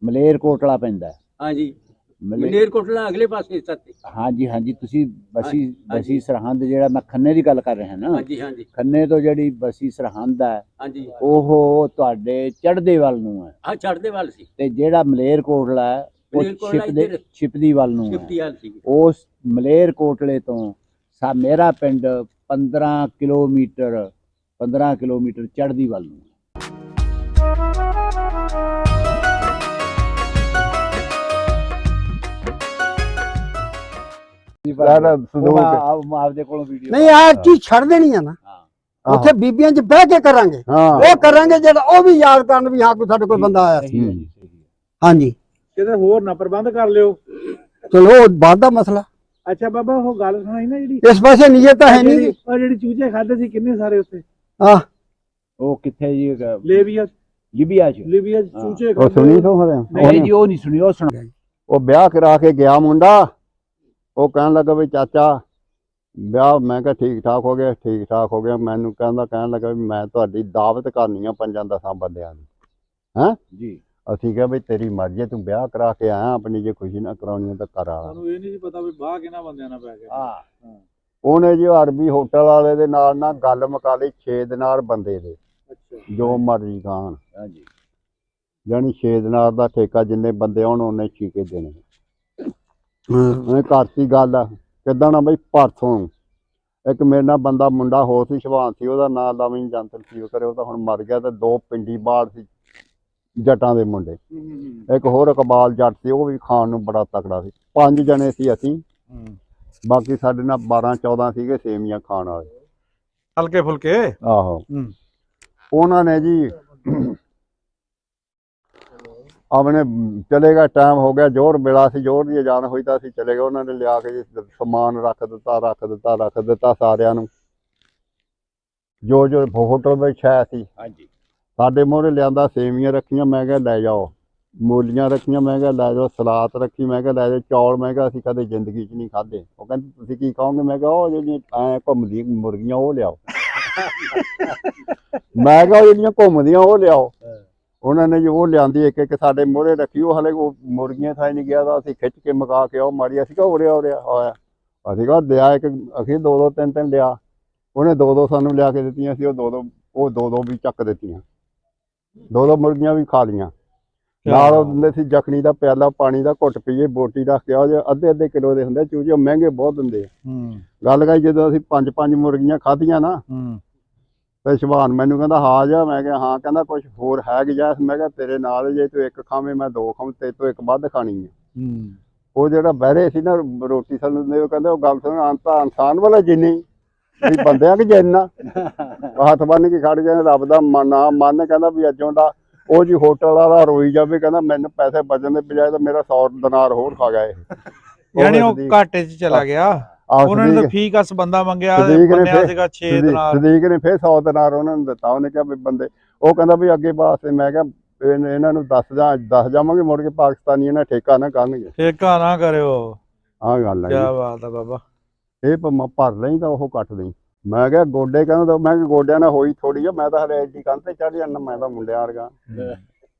ਮਲੇਰਕੋਟਲਾ ਪੈਂਦਾ। ਹਾਂਜੀ ਮਲੇਰਕੋਟਲਾ ਅਗਲੇ ਪਾਸੇ ਸੱਤੇ। ਹਾਂਜੀ ਹਾਂਜੀ ਤੁਸੀਂ ਬਸੀ ਸਰਹੰਦ ਜਿਹੜਾ ਮੈਂ ਖੰਨੇ ਦੀ ਗੱਲ ਕਰ ਰਿਹਾ ਨਾ। ਹਾਂਜੀ ਹਾਂਜੀ ਖੰਨੇ ਤੋਂ ਜਿਹੜੀ ਬਸੀ ਸਰਹੰਦ ਹੈ ਹਾਂਜੀ ਉਹ ਤੁਹਾਡੇ ਚੜ੍ਹਦੇ ਵੱਲ ਨੂੰ ਹੈ। ਹਾਂ ਚੜ੍ਹਦੇ ਵੱਲ ਸੀ। ਤੇ ਜਿਹੜਾ ਮਲੇਰਕੋਟਲਾ ਹੈ ਉਹ ਛਿਪਦੀ ਵੱਲ ਨੂੰ ਹੈ। ਉਸ ਮਲੇਰਕੋਟਲੇ ਤੋਂ ਮੇਰਾ ਪਿੰਡ 15 ਕਿਲੋਮੀਟਰ ਚੜ੍ਹਦੀ ਵੱਲ ਨੂੰ। ਆਪਦੇ ਕੋਲੋਂ ਵੀਡੀਓ ਨਹੀਂ ਆ ਚੀਜ਼ ਛੱਡ ਦੇਣੀ ਆ ਨਾ ਉੱਥੇ ਬੀਬੀਆਂ 'ਚ ਬਹਿ ਕੇ ਕਰਾਂਗੇ ਉਹ ਕਰਾਂਗੇ ਜਿਹੜਾ ਉਹ ਵੀ ਯਾਦ ਕਰਨ ਵੀ ਹਾਂ ਕੋਈ ਸਾਡੇ ਕੋਲ ਬੰਦਾ ਆਇਆ ਸੀ। ਹਾਂਜੀ ਕਿਤੇ ਹੋਰ ਨਾ ਪ੍ਰਬੰਧ ਕਰ ਲਿਓ। ਚਲੋ ਬਾਅਦ ਦਾ ਮਸਲਾ। ਅੱਛਾ ਬਾਬਾ ਉਹ ਗੱਲ ਸੁਣਾਈ ਨਾ ਜਿਹੜੀ ਇਸ ਪਾਸੇ ਨੀਅਤ ਤਾਂ ਹੈ ਨਹੀਂ। ਉਹ ਜਿਹੜੀ ਚੂਚੇ ਖਾਦੇ ਸੀ ਕਿੰਨੇ ਸਾਰੇ ਉੱਥੇ ਉਹ ਕਿੱਥੇ ਜੀ ਲੀਬੀਆ ਚੂਚੇ ਉਹ ਸੁਣੀ ਤੋਂ ਨਹੀਂ ਜੀ ਉਹ ਨਹੀਂ ਸੁਣੀ ਉਹ ਸੁਣਾ। ਉਹ ਵਿਆਹ ਕਰਾ ਕੇ ਗਿਆ ਮੁੰਡਾ ਉਹ ਕਹਿਣ ਲੱਗਾ ਵੀ ਚਾਚਾ ਵਿਆਹ ਮੈਂ ਕਿਹਾ ਠੀਕ ਠਾਕ ਹੋ ਗਿਆ ਮੈਨੂੰ ਕਹਿਣ ਲੱਗਾ ਵੀ ਮੈਂ ਤੁਹਾਡੀ ਦਾਵਤ ਕਰਨੀ ਆ 5-10 ਬੰਦਿਆਂ ਦੀ ਹੈਂ ਜੀ। ਅਸੀਂ ਕਿਹਾ ਵੀ ਤੇਰੀ ਮਰਜ਼ੀ ਤੂੰ ਵਿਆਹ ਕਰਾ ਕੇ ਆਇਆ ਆਪਣੀ ਜੇ ਖੁਸ਼ੀ ਨਾ ਕਰਾਉਣੀ ਤਾਂ ਕਰਾ। ਸਾਨੂੰ ਇਹ ਨਹੀਂ ਸੀ ਪਤਾ ਵੀ ਬਾਹ ਕਿਹਨਾਂ ਬੰਦਿਆਂ ਨਾਲ ਪੈ ਗਿਆ। ਉਹਨੇ ਜੀ ਅਰਬੀ ਹੋਟਲ ਵਾਲੇ ਦੇ ਨਾਲ ਨਾ ਗੱਲ ਮੁਕਾ ਲਈ 6 ਦਿਨਾਰ ਬੰਦੇ ਦੇ ਜੋ ਮਰਜ਼ੀ ਖਾਣ ਜਾਨੀ 6 ਦਿਨਾਰ ਦਾ ਠੇਕਾ ਜਿੰਨੇ ਬੰਦੇ ਆਉਣ ਉਹਨੇ ਛੀਕੇ ਦੇਣੇ। ਉਹਨੇ ਕਰਤੀ ਗੱਲ ਕਿੱਦਾਂ ਨਾ ਬਈ ਪਰਸੋਂ ਇੱਕ ਮੇਰੇ ਨਾਲ ਬੰਦਾ ਮੁੰਡਾ ਹੋਰ ਸੀ ਸ਼ਵਾਨ ਸੀ ਉਹਦਾ ਨਾਂ ਲਵਿੰਗ ਜੰਤਰ ਸੀ ਉਹ ਕਰੇ ਉਹ ਤਾਂ ਹੁਣ ਮਰ ਗਿਆ ਤੇ 2 ਪਿੰਡੀ ਬਾੜ ਸੀ ਜੱਟਾਂ ਦੇ ਮੁੰਡੇ ਇੱਕ ਹੋਰ ਇਕਬਾਲ ਜੱਟ ਸੀ ਉਹ ਵੀ ਖਾਣ ਨੂੰ ਬੜਾ ਤਕੜਾ ਸੀ 5 ਜਣੇ ਸੀ ਅਸੀਂ ਬਾਕੀ ਸਾਡੇ ਨਾਲ 12-14 ਸੀਗੇ ਸੇਮੀਆਂ ਖਾਣ ਵਾਲੇ ਹਲਕੇ ਫੁਲਕੇ। ਆਹੋ ਉਹਨਾਂ ਨੇ ਜੀ ਆਪਣੇ ਚਲੇਗਾ ਟਾਈਮ ਹੋ ਗਿਆ ਜ਼ੋਰ ਮਿਲਾ ਸੀ ਜ਼ੋਰ ਦੀ ਅਜਾਨ ਹੋਈ ਤਾਂ ਅਸੀਂ ਚਲੇ ਗਏ। ਉਹਨਾਂ ਨੇ ਲਿਆ ਕੇ ਜੀ ਸਮਾਨ ਰੱਖ ਦਿੱਤਾ ਸਾਰਿਆਂ ਨੂੰ ਜੋ ਹੋਟਲ ਵਿੱਚ ਛਾਇਆ ਸੀ। ਸਾਡੇ ਮੂਹਰੇ ਲਿਆਂਦਾ ਸੇਵੀਆਂ ਰੱਖੀਆਂ ਮੈਂ ਕਿਹਾ ਲੈ ਜਾਓ, ਮੂਲੀਆਂ ਰੱਖੀਆਂ ਮੈਂ ਕਿਹਾ ਲੈ ਜਾਓ, ਸਲਾਦ ਰੱਖੀ ਮੈਂ ਕਿਹਾ ਲੈ ਜਾਓ, ਚੌਲ ਮੈਂ ਕਿਹਾ ਅਸੀਂ ਕਦੇ ਜ਼ਿੰਦਗੀ 'ਚ ਨਹੀਂ ਖਾਧੇ। ਉਹ ਕਹਿੰਦੇ ਤੁਸੀਂ ਕੀ ਖਾਓਗੇ ਮੈਂ ਕਿਹਾ ਉਹ ਜਿਹੜੀਆਂ ਐਂ ਘੁੰਮਦੀਆਂ ਮੁਰਗੀਆਂ ਉਹ ਲਿਆਓ। ਮੈਂ ਕਿਹਾ ਜਿਹੜੀਆਂ ਘੁੰਮਦੀਆਂ ਉਹ ਲਿਆਓ। ਉਹਨਾਂ ਨੇ ਜੋ ਉਹ ਲਿਆਂਦੀ ਇੱਕ ਸਾਡੇ ਮੂਹਰੇ ਰੱਖੀ ਉਹ ਹਲੇ ਉਹ ਮੁਰਗੀਆਂ ਥਾਈ ਨਹੀਂ ਗਿਆ ਤਾਂ ਅਸੀਂ ਖਿੱਚ ਕੇ ਮਕਾ ਕੇ ਉਹ ਮਾਰੀ। ਅਸੀਂ ਕਿਹਾ ਉਰਿਆ ਹੋਇਆ ਅਸੀਂ ਕਿਹਾ ਦਿਆ ਇੱਕ ਅਸੀਂ 2-2 3-3 ਲਿਆ। ਉਹਨੇ 2-2 ਸਾਨੂੰ ਲਿਆ ਕੇ ਦਿੱਤੀਆਂ ਸੀ। ਉਹ 2-2 ਵੀ ਚੱਕ ਦਿੱਤੀਆਂ। 2-2 ਮੁਰਗੀਆਂ ਵੀ ਖਾ ਲਈਆਂ। ਨਾਲ ਉਹ ਦਿੰਦੇ ਸੀ ਜਖਣੀ ਦਾ ਪਿਆਲਾ ਪਾਣੀ ਦਾ ਘੁੱਟ ਪੀਏ ਬੋਟੀ ਰੱਖ ਕੇ ਉਹ ਅੱਧੇ ਕਿਲੋ ਦੇ ਹੁੰਦੇ ਚੂਚੇ ਮਹਿੰਗੇ ਬਹੁਤ ਹੁੰਦੇ ਆ। ਗੱਲ ਕਰੀ ਜਦੋਂ ਅਸੀਂ 5-5 ਮੁਰਗੀਆਂ ਖਾਧੀਆਂ ਨਾ ਤੇ ਸ਼ਵਾਨ ਮੈਨੂੰ ਕਹਿੰਦਾ ਹਾਂ ਜਾ ਮੈਂ ਕਿਹਾ ਹਾਂ। ਕਹਿੰਦਾ ਕੁਛ ਹੋਰ ਹੈ ਗੁਜਾਇਸ਼ ਮੈਂ ਕਿਹਾ ਤੇਰੇ ਨਾਲ ਜੇ ਤੂੰ 1 ਖਾਵੇਂ ਮੈਂ 2 ਖਾਵਾਂ ਤੇ ਤੂੰ 1 ਵੱਧ ਖਾਣੀ ਹੈ। ਉਹ ਜਿਹੜਾ ਬਹਿਰੇ ਸੀ ਨਾ ਰੋਟੀ ਸਾਨੂੰ ਦਿੰਦੇ ਉਹ ਕਹਿੰਦੇ ਉਹ ਗੱਲ ਸੁਣ ਅੰਤਾ ਇਨਸਾਨ ਵਾਲਾ ਜਿੰਨੀ ਵੀ ਬੰਦਿਆਂ ਕਿ ਜਿੰਨਾ ਹੱਥ ਬੰਨ ਕੇ ਖੜ ਗਏ ਰੱਬ ਦਾ ਮਨ ਕਹਿੰਦਾ ਵੀ ਅੱਜੋਂ ਦਾ ਉਹ ਜੀ ਹੋਟਲ ਵਾਲਾ ਰੋਈ ਜਾਵੇ ਕਹਿੰਦਾ ਮੈਨੂੰ ਪੈਸੇ ਬਚਣ ਦੇ ਬਜਾਏ ਤਾਂ ਮੇਰਾ 100 ਦਿਨਾਰ ਹੋਰ ਖਾ ਗਿਆ ਇਹ। ਯਾਨੀ ਉਹ ਘਾਟੇ 'ਚ ਚਲਾ ਗਿਆ। ਉਹਨਾਂ ਨੇ ਤਾਂ ਫੀਕਸ ਬੰਦਾ ਮੰਗਿਆ ਸੀਗਾ 6 ਦਿਨਾਰ। ਸਦੀਕ ਨੇ ਫਿਰ 100 ਦਿਨਾਰ ਉਹਨਾਂ ਨੂੰ ਦਿੱਤਾ। ਉਹਨੇ ਕਿਹਾ ਵੀ ਬੰਦੇ ਉਹ ਕਹਿੰਦਾ ਵੀ ਅੱਗੇ ਵਾਸਤੇ ਮੈਂ ਕਿਹਾ ਇਹਨਾਂ ਨੂੰ ਦੱਸ ਜਾਵਾਂਗੇ ਮੁੜ ਕੇ ਪਾਕਿਸਤਾਨੀ ਇਹਨਾਂ ਠੇਕਾ ਨਾ ਕਰਨਗੇ। ਠੇਕਾ ਨਾ ਕਰਿਓ। ਆਹ ਗੱਲ ਹੈ। ਕਿਆ ਬਾਤ ਆ ਬਾਬਾ। ਇਹ ਭਰ ਲਈ ਤਾਂ ਉਹ ਕੱਟ ਲਈ। ਮੈਂ ਕਿਹਾ ਗੋਡੇ ਕਹਿੰਦਾ ਮੈਂ ਕਿਹਾ ਗੋਡਿਆਂ ਨਾਲ ਹੋਈ ਥੋੜੀ ਆ ਮੈਂ ਤਾਂ ਹਲੇ ਐਡੀ ਕੰਧ ਤੇ ਚੜ੍ਹ ਜਾਂਦਾ ਮੈਂ ਤਾਂ ਮੁੰਡਿਆਂ ਵਰਗਾ।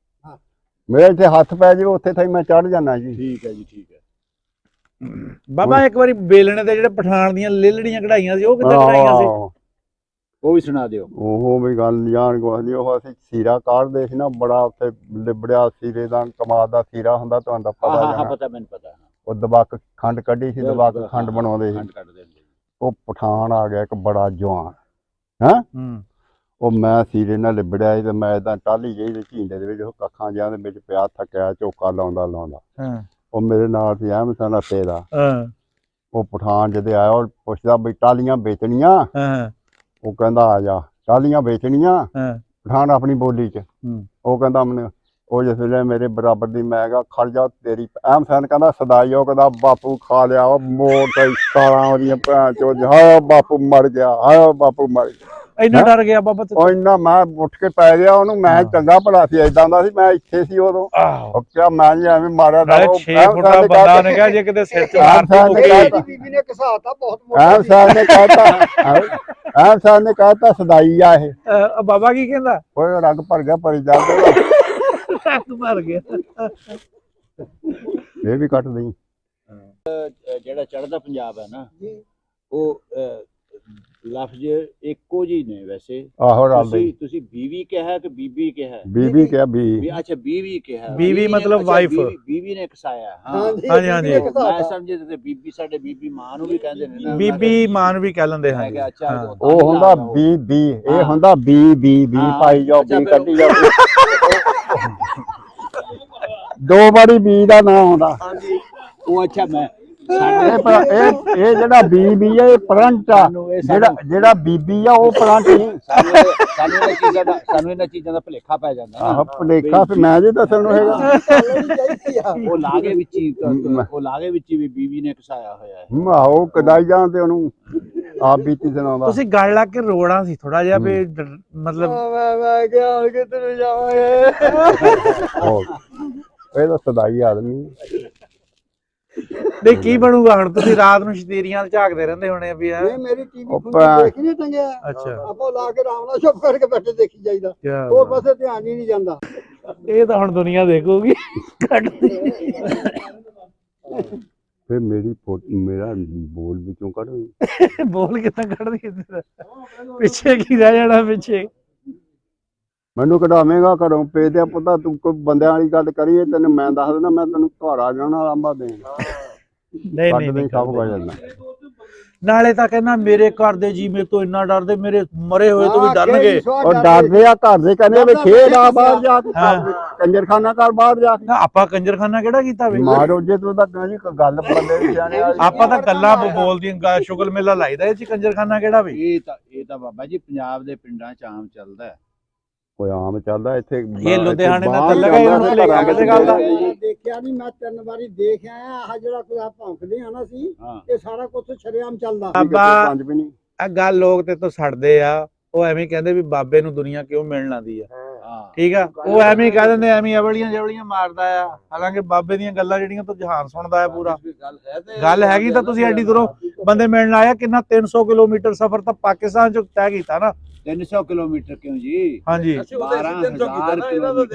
ਮੇਰੇ ਇੱਥੇ ਹੱਥ ਪੈ ਜਾਵੇ ਉੱਥੇ ਥਾਈ ਮੈਂ ਚੜ੍ਹ ਜਾਂਦਾ ਜੀ। ਠੀਕ ਹੈ ਜੀ ਠੀਕ ਹੈ ਬਾਬਾ। ਇੱਕ ਵਾਰੀ ਬੇਲਣੇ ਤੇ ਜਿਹੜੇ ਪਠਾਨ ਦੀਆਂ ਲੇਲੜੀਆਂ ਕਢਾਈਆਂ ਸੀ ਉਹ ਕਿੱਦਾਂ ਕਢਾਈਆਂ ਸੀ ਉਹ ਵੀ ਸੁਣਾ ਦਿਓ। ਉਹ ਵੀ ਗੱਲ ਜਾਣ ਗੋਹਦੀ ਉਹ ਅਸੀਂ ਸੀਰਾ ਕਾਢਦੇ ਸੀ ਨਾ ਬੜਾ ਉੱਥੇ ਲਿਬੜਿਆ ਸੀਰੇ ਦਾ ਕਮਾਦ ਦਾ ਸੀਰਾ ਹੁੰਦਾ ਤੁਹਾਨੂੰ ਪਤਾ। ਪਤਾ ਮੈਨੂੰ ਪਤਾ। ਉਹ ਦਬਕ ਖੰਡ ਕੱਢੀ ਸੀ ਦਬਕ ਖੰਡ ਬਣਾਉਂਦੇ ਸੀ। ਉਹ ਪਠਾਨ ਆ ਗਿਆ ਇੱਕ ਬੜਾ ਜਵਾਨ ਹੈਂ ਉਹ ਮੈਂ ਸੀਰੇ ਨਾਲ ਲਿਬੜਿਆ ਸੀ ਤੇ ਮੈਂ ਏਦਾਂ ਟਾਹਲੀ ਜਿਹੀ ਦੇ ਝੀਂਡੇ ਦੇ ਵਿੱਚ ਉਹ ਕੱਖਾਂ ਜਿਹਾਂ ਦੇ ਵਿੱਚ ਪਿਆ ਥੱਕਿਆ ਝੋਕਾ ਲਾਉਂਦਾ ਉਹ ਮੇਰੇ ਨਾਲ ਸੀ ਅਹਿਮਦ ਹੱਸੇ ਦਾ। ਉਹ ਪਠਾਨ ਜਦੇ ਆਇਆ ਉਹ ਪੁੱਛਦਾ ਬਈ ਟਾਹਲੀਆਂ ਵੇਚਣੀਆਂ। ਉਹ ਕਹਿੰਦਾ ਆ ਜਾ ਟਾਹਲੀਆਂ ਵੇਚਣੀਆਂ ਪਠਾਨ ਆਪਣੀ ਬੋਲੀ 'ਚ। ਉਹ ਕਹਿੰਦਾ ਮੈਨੂੰ ਉਹ ਜਿਸ ਵੇਲੇ ਮੇਰੇ ਬਰਾਬਰ ਦੀ ਮੈਂ ਕਿਹਾ ਖੜ ਜਾ ਤੇਰੀ ਅਹਿਮਦ ਹਸਨ ਕਹਿੰਦਾ ਸਦਾਈ ਉਹ ਕਹਿੰਦਾ ਬਾਪੂ ਖਾ ਲਿਆ ਉਹ ਮੋੜ ਤੇ ਸਾਲਾਂ ਉਹਦੀਆਂ ਭੈਣ ਚੋ ਹਾਏ ਬਾਪੂ ਮਰ ਗਿਆ ਹਾਏ ਬਾਪੂ ਮਰ ਗਿਆ। ਇੰਨਾ ਡਰ ਗਿਆ ਬਾਬਾ ਉਹ ਇੰਨਾ ਮੈਂ ਉੱਠ ਕੇ ਪੈ ਗਿਆ ਉਹਨੂੰ। ਮੈਂ ਚੰਗਾ ਭਲਾ ਸੀ ਏਦਾਂ ਦਾ ਸੀ ਮੈਂ ਇੱਥੇ ਸੀ ਉਦੋਂ। ਕਿਹਾ ਮੈਂ ਜੀ ਐਵੇਂ ਮਾਰਿਆ 6 ਫੁੱਟ ਦਾ ਬੰਦਾ ਨੇ ਕਿਹਾ ਜੇ ਕਿਤੇ ਸਿਰ 'ਚ ਮਾਰਤੀ ਬੀਬੀ ਨੇ ਘਸਾਤਾ ਬਹੁਤ ਅਹਿਮਦ ਸਾਹਿਬ ਨੇ ਕਹਿਤਾ ਅਹਿਮਦ ਸਾਹਿਬ ਨੇ ਕਹਿਤਾ ਸਦਾਈ ਆ ਇਹ। ਬਾਬਾ ਕੀ ਕਹਿੰਦਾ ਓਏ ਰੰਗ ਭਰ ਗਿਆ ਭਰੀ ਜਾਂਦੇ ਟਰੱਕ ਭਰ ਗਿਆ। ਇਹ ਵੀ ਕੱਟ ਦੇਈ। ਜਿਹੜਾ ਚੜ੍ਹਦਾ ਪੰਜਾਬ ਹੈ ਨਾ ਉਹ ਲਫ਼ਜ਼ ਇੱਕੋ ਜੀ ਨੇ ਵੈਸੇ। ਆਹੋ ਰਲਦੇ ਤੁਸੀਂ ਬੀਵੀ ਕਿਹਾ ਕਿ ਬੀਬੀ ਕਿਹਾ? ਬੀਬੀ ਕਿਹਾ ਬੀ। ਅੱਛਾ ਬੀਵੀ ਕਿਹਾ। ਬੀਵੀ ਮਤਲਬ ਵਾਈਫ। ਬੀਵੀ ਨੇ ਕਸਾਇਆ। ਹਾਂਜੀ ਹਾਂਜੀ। ਮੈਂ ਸਮਝੇ ਤੇ ਬੀਬੀ ਸਾਡੇ ਬੀਬੀ ਮਾਂ ਨੂੰ ਵੀ ਕਹਿੰਦੇ ਨੇ ਨਾ। ਬੀਬੀ ਮਾਂ ਨੂੰ ਵੀ ਕਹਿ ਲੈਂਦੇ ਹਾਂ। ਉਹ ਹੁੰਦਾ ਬੀ ਬੀ, ਇਹ ਹੁੰਦਾ ਬੀ ਬੀ ਬੀ ਪਾਈ ਜਾਓ, ਬੀ ਕੱਢੀ ਜਾਓ। ਦੋ ਵਾਰੀ ਬੀ ਦਾ ਨਾਮ ਆਉਂਦਾ। ਉਹ ਅੱਛਾ ਮੈਂ ਇਹ ਜਿਹੜਾ ਬੀਬੀ ਆ ਇਹ ਪਰੰਟ ਆ, ਜਿਹੜਾ ਬੀਬੀ ਆ ਉਹ ਪਰੰਟ ਨਹੀਂ। ਸਾਨੂੰ ਇਹਨਾਂ ਚੀਜ਼ਾਂ ਦਾ ਭੁਲੇਖਾ ਪੈ ਜਾਂਦਾ। ਆਹ ਭੁਲੇਖਾ ਫਿਰ ਮੈਂ ਜੇ ਦੱਸਣ ਨੂੰ ਹੈਗਾ। ਉਹ ਲਾਗੇ ਵਿੱਚ ਹੀ ਵੀ ਬੀਬੀ ਨੇ ਕਸਾਇਆ ਹੋਇਆ ਹੈ। ਆਹੋ ਕਦਾਈ ਜਾਂ ਤੇ ਉਹਨੂੰ ਆਪ ਬੀਤੀ ਸੁਣਾਉਂਦਾ। ਤੁਸੀਂ ਗੱਲ ਲਾ ਕੇ ਰੋਣਾ ਸੀ ਥੋੜਾ ਜਿਹਾ ਵੀ ਮਤਲਬ ਮੈਂ ਕਿਹਾ ਹੁਣ ਕਿੱਧਰ ਜਾਵਾਂਗੇ। ਇਹ ਤਾਂ ਸਦਾਈ ਆਦਮੀ। ਨਹੀਂ ਕੀ ਬਣੂਗਾ ਹੁਣ? ਤੁਸੀਂ ਰਾਤ ਨੂੰ ਸ਼ਤੀਰੀਆਂ ਝਾਕਦੇ ਰਹਿੰਦੇ ਹੋਣੇ ਵੀ। ਇਹ ਮੇਰੀ ਟੀਵੀ ਦੇਖ ਨਹੀਂ ਟੰਗਿਆ। ਅੱਛਾ ਆਪਾਂ ਲਾ ਕੇ ਆਰਾਮ ਨਾਲ ਚੁੱਪ ਕਰਕੇ ਬੈਠੇ ਦੇਖੀ ਜਾਈਦਾ, ਹੋਰ ਪਾਸੇ ਧਿਆਨ ਹੀ ਨਹੀਂ ਜਾਂਦਾ। ਇਹ ਤਾਂ ਹੁਣ ਦੁਨੀਆ ਦੇਖੂਗੀ। ਫਿਰ ਮੇਰਾ ਬੋਲ ਵਿੱਚੋਂ ਕੱਢ। ਬੋਲ ਕਿੱਦਾਂ ਕੱਢਦੀ ਪਿੱਛੇ ਕੀ ਰਹਿ ਜਾਣਾ ਪਿੱਛੇ? ਮੈਨੂੰ ਕਢਾਵੇਂਗਾ ਘਰੋਂ ਪੇਦਿਆ ਪੁੱਤਾ, ਤੂੰ ਕੋਈ ਬੰਦਿਆਂ ਵਾਲੀ ਗੱਲ ਕਰੀਏ ਤੈਨੂੰ ਮੈਂ ਦੱਸ ਦੇਣਾ, ਮੈਂ ਤੈਨੂੰ ਘਰ ਆ ਜਾਣਾ ਆਰਾਮਾ ਦੇਣ। ਨਹੀਂ ਸਭ ਕੁਝ ਜਾਂਦਾ। ਨਾਲੇ ਤਾਂ ਕਹਿੰਦਾ ਮੇਰੇ ਘਰ ਦੇ ਜੀ ਮੇਰੇ ਤੋਂ ਇੰਨਾ ਡਰਦੇ, ਮੇਰੇ ਮਰੇ ਹੋਏ ਤੋਂ ਵੀ ਡਰਨਗੇ। ਉਹ ਡਰਦੇ ਆ ਘਰ ਦੇ, ਕਹਿੰਦੇ ਵੀ ਖੇਡ ਆ ਬਾਹਰ ਜਾ ਕੇ ਕੰਜਰਖਾਨਾ ਕਰ ਬਾਹਰ ਜਾ ਕੇ। ਆਪਾਂ ਕੰਜਰਖਾਨਾ ਕਿਹੜਾ ਕੀਤਾ ਵੇ? ਮਾਰੋ ਜੇ ਤੂੰ ਤਾਂ ਕਹਿੰਦੀ ਕੋਈ ਗੱਲ ਬੰਦੇ ਦੀ ਸਿਆਣੇ ਵਾਲੀ। ਆਪਾਂ ਤਾਂ ਗੱਲਾਂ ਬੋਲਦੀਆਂ ਸ਼ੁਗਲ ਮੇਲਾ ਲਾਈਦਾ, ਇਹ ਚ ਕੰਜਰਖਾਨਾ ਕਿਹੜਾ ਵੇ? ਇਹ ਤਾਂ ਬਾਬਾ ਜੀ ਪੰਜਾਬ ਦੇ ਪਿੰਡਾਂ ਚ ਆਮ ਚੱਲਦਾ ਹੈ। ਕੋਈ ਆਮ ਚੱਲਦਾ ਇੱਥੇ। ਇਹ ਲੁਧਿਆਣੇ ਨਾਲ ਤਾਂ ਲਗਾ ਇਹਨੂੰ ਭੁਲੇਖਾ ਕਿਸੇ ਗੱਲ ਦਾ। ਦੇਖਿਆ ਨਹੀਂ, ਮੈਂ 3 ਵਾਰੀ ਦੇਖ ਆਇਆ। ਆਹ ਜਿਹੜਾ ਕੋਈ ਆ ਭੌਂਕਦੇ ਆ ਨਾ ਸੀ, ਇਹ ਸਾਰਾ ਕੁਝ ਸ਼ਰੇਆਮ ਚੱਲਦਾ। ਬਾਬਾ ਆ ਗੱਲ ਲੋਕ ਤੇ ਤੋਂ ਛੱਡਦੇ ਆ, ਉਹ ਐਵੇਂ ਕਹਿੰਦੇ ਵੀ ਬਾਬੇ ਨੂੰ ਦੁਨੀਆ ਕਿਉਂ ਮਿਲਣ ਆਉਂਦੀ ਆ। ਠੀਕ ਆ, ਉਹ ਐਵੇਂ ਕਹਿ ਦਿੰਦੇ, ਐਵੇਂ ਅਵਲੀਆਂ ਜਵਲੀਆਂ ਮਾਰਦਾ ਆ। ਹਾਲਾਂਕਿ ਬਾਬੇ ਦੀਆਂ ਗੱਲਾਂ ਜਿਹੜੀਆਂ ਤੋਂ ਜਹਾਨ ਸੁਣਦਾ ਹੈ ਪੂਰਾ। ਗੱਲ ਹੈਗੀ ਤਾਂ ਤੁਸੀਂ ਐਡੀ ਦੂਰੋਂ ਬੰਦੇ ਮਿਲਣ ਆਇਆ। ਕਿੰਨਾ 300 ਕਿਲੋਮੀਟਰ ਸਫ਼ਰ ਤਾਂ ਪਾਕਿਸਤਾਨ ਚ ਤੈਅ ਕੀਤਾ ਨਾ। 300 ਕਿਲੋਮੀਟਰ ਕਿਉਂ ਜੀ? ਹਾਂਜੀ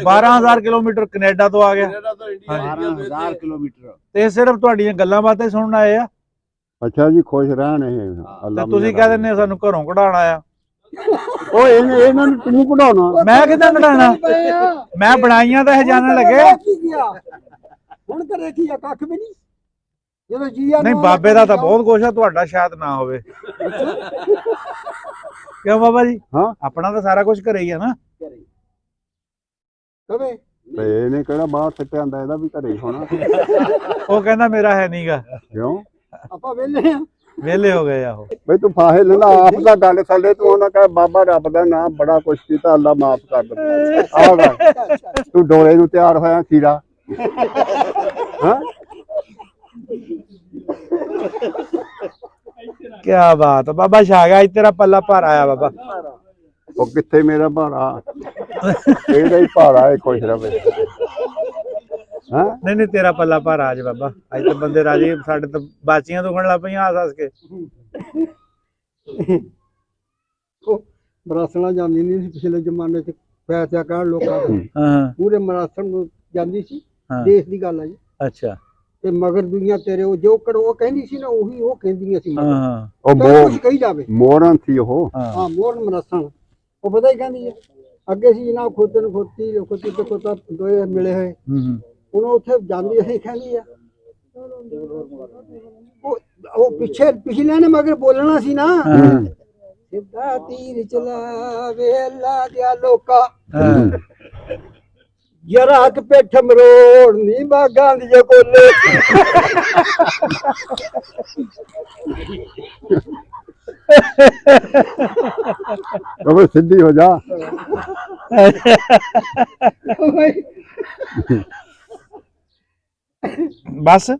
12,000 ਕਿਲੋਮੀਟਰ ਕੈਨੇਡਾ ਤੋਂ ਆ ਗਿਆ। 12,000 ਕਿਲੋਮੀਟਰ ਤੇ ਸਿਰਫ ਤੁਹਾਡੀਆਂ ਗੱਲਾਂ ਬਾਤਾਂ ਸੁਣਨ ਆਏ ਆ। ਅੱਛਾ ਜੀ, ਖੁਸ਼ ਰਹਿਣ ਇਹ। ਤੇ ਤੁਸੀਂ ਕਹਿ ਦਿੰਦੇ ਸਾਨੂੰ ਘਰੋਂ ਕਢਾਉਣਾ ਆ। ਉਹ ਇਹਨਾਂ ਨੂੰ ਤੂੰ ਕਢਾਉਣਾ, ਮੈਂ ਕਿੱਦਾਂ ਕਢਾਉਣਾ? ਮੈਂ ਬਣਾਈਆਂ ਤਾਂ ਇਹ ਜਾਣਨ ਲੱਗੇ। ਹੁਣ ਕਰੇ ਕੀ ਆ? ਕੱਖ ਵੀ ਨਹੀਂ। ਜਦੋਂ ਜੀ ਆ ਨਹੀਂ ਬਾਬੇ ਦਾ ਤਾਂ ਬਹੁਤ ਕੁਛ ਆ, ਤੁਹਾਡਾ ਸ਼ਾਇਦ ਨਾ ਹੋਵੇ। ਕਿਉਂ ਬਾਬਾ ਜੀ? ਹਾਂ, ਆਪਣਾ ਤਾਂ ਸਾਰਾ ਕੁਝ ਘਰੇ ਹੀ ਆ ਨਾ। ਕਵੇ ਤੇ ਇਹਨੇ ਕਿਹੜਾ ਬਾਹਰ ਸਿੱਟਿਆ ਹੁੰਦਾ, ਇਹਦਾ ਵੀ ਘਰੇ ਹੀ ਹੋਣਾ। ਉਹ ਕਹਿੰਦਾ ਮੇਰਾ ਹੈ ਨਹੀਂਗਾ। ਕਿਉਂ? ਆਪਾਂ ਵਿਹਲੇ ਆ, ਵਿਹਲੇ ਹੋ ਗਏ ਆ ਉਹ। ਬਈ ਤੂੰ ਫਾਹੇ ਲੈਣਾ ਆਪ ਦਾ ਗੱਲ ਥੱਲੇ, ਤੂੰ ਉਹਨਾਂ ਕਹੇ ਬਾਬਾ ਰੱਬ ਦਾ ਨਾਮ ਬੜਾ ਕੁਛ ਕੀਤਾ, ਅੱਲਾ ਮਾਫ ਕਰ ਦੇ। ਆਹ ਗੱਲ ਤੂੰ ਡੋਲੇ ਨੂੰ ਤਿਆਰ ਹੋਇਆ ਖੀਰਾ। ਹਾਂ ਕੀ ਬਾਤ ਆ ਬਾਬਾ ਸ਼ਾਗਾ, ਅੱਜ ਤੇਰਾ ਪੱਲਾ ਭਾਰ ਆਇਆ ਬਾਬਾ। ਉਹ ਕਿੱਥੇ ਮੇਰਾ ਭਾਰਾ, ਇਹਦਾ ਹੀ ਭਾਰਾ ਹੈ। ਖੁਸ਼ ਰਵੇ। ਹਾਂ ਨਹੀਂ ਤੇਰਾ ਪੱਲਾ ਭਾਰ ਆ ਜਾ ਬਾਬਾ। ਅੱਜ ਤਾਂ ਬੰਦੇ ਰਾਜੀ, ਸਾਡੇ ਤਾਂ ਬਾਚੀਆਂ ਦੁਖਣ ਲੱਗ ਪਈਆਂ ਹੱਸ ਹੱਸ ਕੇ। ਮਰਾਸਣਾ ਜਾਂਦੀ ਨਹੀਂ ਸੀ ਪਿਛਲੇ ਜ਼ਮਾਨੇ ਚ, ਪੈਸਾ ਕਾਢ ਲੋਕਾਂ ਦਾ। ਹਾਂ ਪੂਰੇ ਮਰਾਸਣ ਨੂੰ ਜਾਂਦੀ ਸੀ। ਦੇਸ਼ ਦੀ ਗੱਲ ਆ ਜੀ। ਅੱਛਾ। ਤੇ ਮਗਰ ਦੁਨੀਆ ਤੇਰੇ ਉਹ ਜੋ ਕਰ ਉਹ ਕਹਿੰਦੀ ਸੀ ਨਾ, ਉਹੀ ਉਹ ਕਹਿੰਦੀਆਂ ਸੀ। ਹਾਂ ਉਹ ਕੁਝ ਕਹੀ ਜਾਵੇ। ਮੋਰਨ ਸੀ ਉਹ। ਹਾਂ ਮੋਰਨ ਮਰਾਸਣ, ਉਹ ਪਤਾ ਹੀ ਕਹਿੰਦੀ ਹੈ। ਅੱਗੇ ਸੀ ਨਾ ਖੋਤੇ ਨੂੰ ਖੋਤੀ ਤੇ ਖੋਤਾ ਦੋਏ ਮਿਲੇ ਹੋਏ। ਹੁਣ ਉੱਥੇ ਜਾਂਦੀ ਅਸੀਂ ਕਹਿੰਦੀ ਆ, ਉਹ ਪਿਛਲੇ ਨੇ ਮਗਰ ਬੋਲਣਾ ਸੀ ਨਾ। ਸਿੱਧਾ ਤੀਰ ਚਲਾ ਵੇਲਾ ਦਿਆ ਲੋਕਾ, ਜਰਾ ਕਿ ਪਿੱਠ ਮਰੋੜ ਨੀ ਬਾਗਾਂ ਦੀ ਜੇ ਕੋਲੇ। ਕਹੋ ਸਿੱਧੀ ਹੋ ਜਾ। ਬਸ